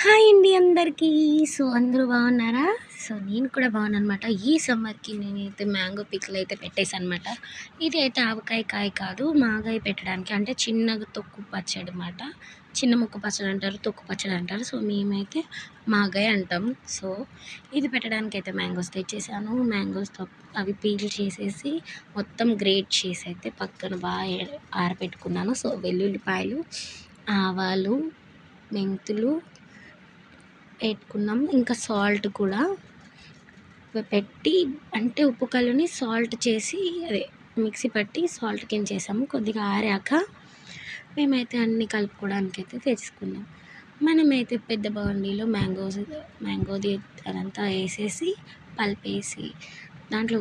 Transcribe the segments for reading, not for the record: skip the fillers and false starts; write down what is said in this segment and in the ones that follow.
Hi అండి అందరికీ. So అందరూ బాగున్నారా? సో నేను కూడా బాగున్నానమాట. ఈ సమ్మర్‌కి నేనైతే మ్యాంగో పికిల్ అయితే పెట్టేసానమాట. ఇది అయితే ఆవకాయ కాయ కాదు, మాగాయ పెట్టడానికి, అంటే చిన్నగా తొక్కు పచ్చడి మాట. చిన్న ముక్క పచ్చడి అంటారు, తొక్కు పచ్చడి అంటారు. సో మేమైతే మాగాయ అంటాం. సో ఇది పెట్టడానికైతే మ్యాంగోస్ తెచ్చేసాను. మ్యాంగోస్‌తో అవి పీల్ చేసేసి మొత్తం గ్రేట్ చేసి అయితే పక్కన బాగా ఆరబెట్టుకున్నాను. సో వెల్లుల్లిపాయలు, ఆవాలు, మెంతులు పెట్టుకున్నాం. ఇంకా సాల్ట్ కూడా పెట్టి, అంటే ఉప్పు కల్లుని సాల్ట్ చేసి అదే మిక్సీ పట్టి సాల్ట్ కింద చేసాము. కొద్దిగా ఆరాక మేమైతే అన్నీ కలుపుకోవడానికి అయితే తెచ్చుకున్నాం. మనమైతే పెద్ద బాండీలో మ్యాంగోది అదంతా వేసేసి పల్పేసి దాంట్లో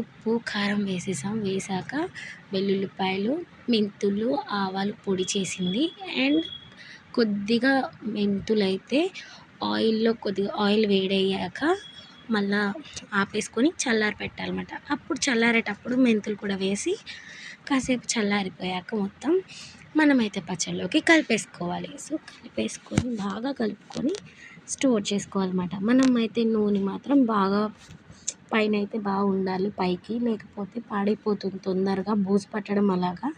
ఉప్పు కారం వేసాక వెల్లుల్లిపాయలు, మెంతులు, ఆవాలు పొడి చేసింది అండ్ కొద్దిగా మెంతులైతే ఆయిల్లో కొద్దిగా ఆయిల్ వేడయ్యాక మళ్ళా ఆపేసుకొని చల్లారి పెట్టాలన్నమాట. అప్పుడు చల్లారేటప్పుడు మెంతులు కూడా వేసి కాసేపు చల్లారిపోయాక మొత్తం మనమైతే పచ్చళ్ళలోకి కలిపేసుకోవాలి. సో కలిపేసుకొని బాగా కలుపుకొని స్టోర్ చేసుకోవాలన్నమాట. మనం అయితే నూనె మాత్రం బాగా పైన అయితే బాగా ఉండాలి పైకి, లేకపోతే పాడైపోతుంది తొందరగా, బూజు పట్టడం అలాగా.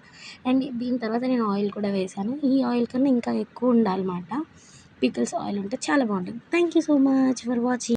అండ్ దీని తర్వాత నేను ఆయిల్ కూడా వేసాను. ఈ ఆయిల్ కన్నా ఇంకా ఎక్కువ ఉండాలన్నమాట. పికిల్స్ ఆయిల్ ఉంటే చాలా బాగుంటుంది. Thank you so much for watching.